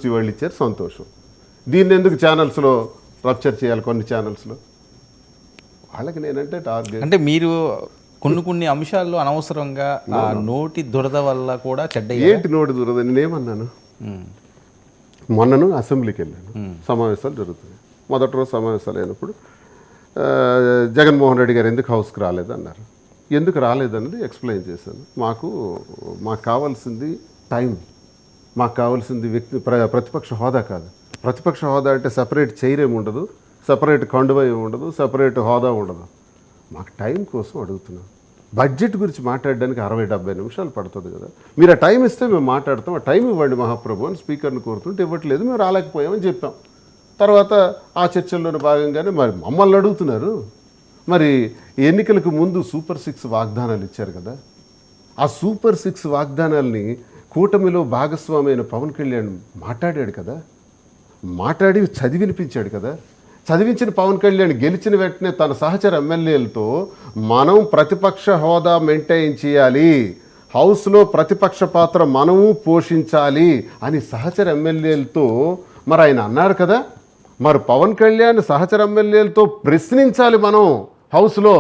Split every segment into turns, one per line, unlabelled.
University వాళ్ళు ఇచ్చారు, సంతోషం. దీన్ని ఎందుకు ఛానల్స్లో రప్చర్ చేయాలి? కొన్ని ఛానల్స్లో వాళ్ళకి నేనంటే టార్గెట్.
అంటే మీరు కొన్ని అంశాల్లో అనవసరంగా ఆ నోటి దురద వల్ల కూడా చెడ్డ.
ఏంటి నోటి దురద? నేనేమన్నాను? మొన్నను అసెంబ్లీకి వెళ్ళాను, సమావేశాలు జరుగుతున్నాయి. మొదటి రోజు సమావేశాలు అయినప్పుడు జగన్మోహన్ రెడ్డి గారు ఎందుకు హౌస్కి రాలేదన్నారు. ఎందుకు రాలేదన్నది ఎక్స్ప్లెయిన్ చేశాను. మాకు కావాల్సింది టైం, మాకు కావాల్సింది ప్రతిపక్ష హోదా కాదు. ప్రతిపక్ష హోదా అంటే సపరేట్ చైర్ ఏమి ఉండదు, సపరేట్ కండువా ఏమి ఉండదు, సపరేట్ హోదా ఉండదు. మాకు టైం కోసం అడుగుతున్నాం. బడ్జెట్ గురించి మాట్లాడడానికి 60-70 నిమిషాలు పడుతుంది కదా, మీరు ఆ టైం ఇస్తే మేము మాట్లాడతాం, ఆ టైం ఇవ్వండి మహాప్రభు అని స్పీకర్ని కోరుతుంటే ఇవ్వట్లేదు, మేము రాలేకపోయామని చెప్పాం. తర్వాత ఆ చర్చల్లోని భాగంగానే మరి మమ్మల్ని అడుగుతున్నారు. మరి ఎన్నికలకు ముందు సూపర్ 6 వాగ్దానాలు ఇచ్చారు కదా, ఆ సూపర్ 6 వాగ్దానాల్ని కూటమిలో భాగస్వామి అయిన పవన్ కళ్యాణ్ మాట్లాడాడు కదా, మాట్లాడి చదివినిపించాడు కదా. చదివించిన పవన్ కళ్యాణ్ గెలిచిన వెంటనే తన సహచర ఎమ్మెల్యేలతో మనం ప్రతిపక్ష హోదా మెయింటైన్ చేయాలి, హౌస్లో ప్రతిపక్ష పాత్ర మనము పోషించాలి అని సహచర ఎమ్మెల్యేలతో మరి ఆయన అన్నారు కదా. మరి పవన్ కళ్యాణ్ సహచర ఎమ్మెల్యేలతో ప్రశ్నించాలి మనం హౌస్లో.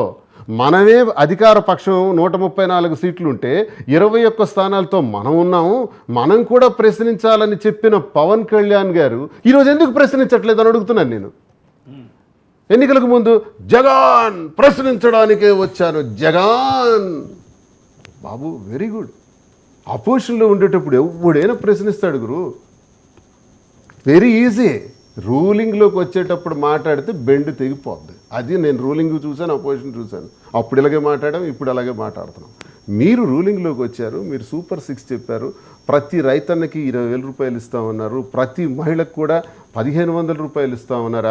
మనమే అధికార పక్షం 134 సీట్లు ఉంటే 21 స్థానాలతో మనం ఉన్నాము, మనం కూడా ప్రశ్నించాలని చెప్పిన పవన్ కళ్యాణ్ గారు ఈరోజు ఎందుకు ప్రశ్నించట్లేదు అని అడుగుతున్నాను నేను. ఎన్నికలకు ముందు జగన్ ప్రశ్నించడానికే వచ్చాను, జగన్ బాబు వెరీ గుడ్. అపోజిషన్లో ఉండేటప్పుడు ఎవడైనా ప్రశ్నిస్తాడు గురు, వెరీ ఈజీ. రూలింగ్లోకి వచ్చేటప్పుడు మాట్లాడితే బెండ్ తెగిపోద్ది. అది నేను రూలింగ్ చూశాను, అపోజిషన్ చూశాను. అప్పుడు ఇలాగే మాట్లాడాం, ఇప్పుడు అలాగే మాట్లాడుతున్నాం. మీరు రూలింగ్లోకి వచ్చారు, మీరు సూపర్ 6 చెప్పారు, ప్రతి రైతన్నకి 20,000 రూపాయలు ఇస్తామన్నారు, ప్రతి మహిళకు కూడా 1,500 రూపాయలు ఇస్తామన్నారు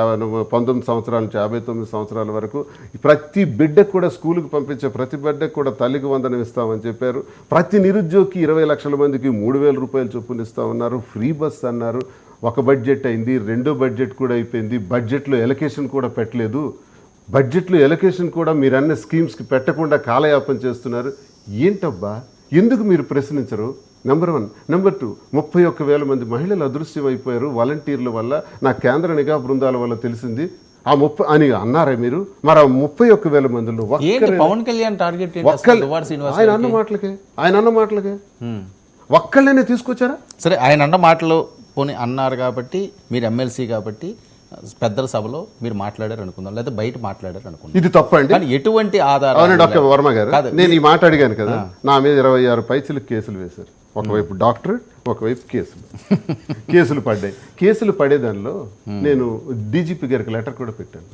19 సంవత్సరాల నుంచి 59 సంవత్సరాల వరకు. ప్రతి బిడ్డకు కూడా స్కూలుకు పంపించే ప్రతి బిడ్డకు కూడా తల్లికి వందనం ఇస్తామని చెప్పారు. ప్రతి నిరుద్యోగికి 20 లక్షల మందికి 3,000 రూపాయలు చొప్పున ఇస్తామన్నారు. ఫ్రీ బస్ అన్నారు. ఒక బడ్జెట్ అయింది, రెండో బడ్జెట్ కూడా అయిపోయింది. బడ్జెట్లో ఎలకేషన్ కూడా పెట్టలేదు. బడ్జెట్లో ఎలకేషన్ కూడా మీరు అన్న స్కీమ్స్కి పెట్టకుండా కాలయాపన చేస్తున్నారు. ఏంటబ్బా, ఎందుకు మీరు ప్రశ్నించరు? నెంబర్ 1. నెంబర్ 2, 31,000 మంది మహిళలు అదృశ్యం అయిపోయారు వాలంటీర్ల వల్ల, నా కేంద్ర నిఘా బృందాల వల్ల తెలిసింది. ఆ 30 అని అన్నారా మీరు? మరి ఆ 31,000 మందిలో
పవన్ కళ్యాణ్ టార్గెట్
ఆయన అన్న మాటలకే ఒక్కళ్ళనే తీసుకొచ్చారా?
సరే, ఆయన అన్న మాటలు పోనీ అన్నారు కాబట్టి, మీరు ఎమ్మెల్సీ కాబట్టి పెద్దల సభలో మీరు మాట్లాడారు అనుకుందాం, లేదా బయట మాట్లాడారు అనుకుందాం,
ఇది తప్పండి.
కానీ ఎటువంటి ఆధారం?
అవును డాక్టర్ వర్మ గారు, నేను ఈ మాట అడిగాను కదా, నా మీద 26 పైసలు కేసులు వేశారు. ఒకవైపు డాక్టరేట్, ఒకవైపు కేసులు పడ్డాయి. కేసులు పడేదానిలో నేను డీజీపీ గారికి లెటర్ కూడా పెట్టాను.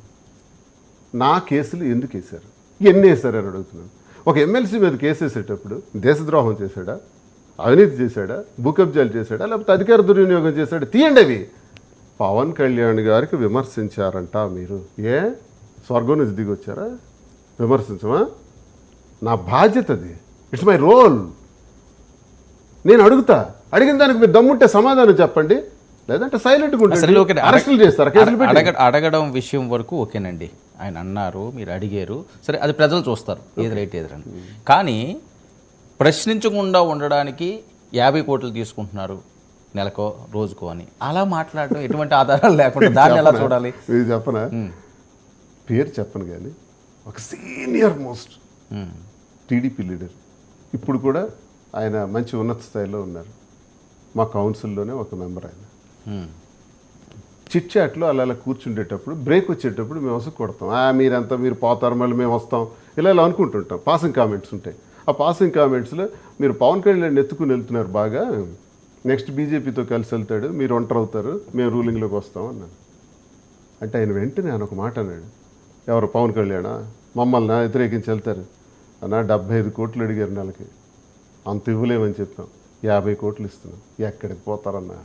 నా కేసులు ఎందుకు వేశారు, ఎన్ని వేశారు అని అడుగుతున్నాను. ఒక ఎమ్మెల్సీ మీద కేసు వేసేటప్పుడు దేశద్రోహం చేశాడా, అవినీతి చేశాడా, భూకబ్జాలు చేశాడా, లేకపోతే అధికార దుర్వినియోగం చేశాడా? తీయండి అవి. పవన్ కళ్యాణ్ గారికి విమర్శించారంట మీరు. స్వర్గం నుంచి దిగి వచ్చారా? విమర్శించమా? నా బాధ్యత అది, ఇట్స్ మై రోల్. నేను అడిగిన దానికి మీరు దమ్ముంటే సమాధానం చెప్పండి, లేదంటే సైలెంట్గా ఉంటుంది. అరెస్టులు చేస్తారు, కేసులు పెట్టి.
అడగడం విషయం వరకు ఓకేనండి, ఆయన అన్నారు, మీరు అడిగారు, సరే అది ప్రజలు చూస్తారు ఏది రైట్ ఏదని. కానీ ప్రశ్నించకుండా ఉండడానికి 50 కోట్లు తీసుకుంటున్నారు నెలకో రోజుకో అని అలా మాట్లాడడం ఎటువంటి ఆధారాలు లేకుండా దాన్ని ఎలా చూడాలి?
ఇది చెప్పనా, పేరు చెప్పను కానీ ఒక సీనియర్ మోస్ట్ టీడీపీ లీడర్, ఇప్పుడు కూడా ఆయన మంచి ఉన్నత స్థాయిలో ఉన్నారు, మా కౌన్సిల్లోనే ఒక మెంబర్. ఆయన చిట్ చాట్లో అలా కూర్చుండేటప్పుడు బ్రేక్ వచ్చేటప్పుడు మేము వసకు కొడతాం, మీరు పోతారు మళ్ళీ మేము వస్తాం, ఇలా అనుకుంటుంటాం. పాసింగ్ కామెంట్స్ ఉంటాయి. ఆ పాసింగ్ కామెంట్స్లో మీరు పవన్ కళ్యాణ్ ఎత్తుకుని వెళ్తున్నారు బాగా, నెక్స్ట్ బీజేపీతో కలిసి వెళ్తాడు, మీరు ఒంటరి అవుతారు, మేము రూలింగ్లోకి వస్తాం అన్నాను. అంటే ఆయన వెంటనే ఆయన ఒక మాట అన్నాడు, ఎవరు పవన్ కళ్యాణా మమ్మల్ని వ్యతిరేకించి వెళ్తారు అన్న, 75 కోట్లు అడిగారు నెలకి, అంత ఇవ్వలేమని చెప్పాం, 50 కోట్లు ఇస్తున్నాం, ఎక్కడికి పోతారన్నా?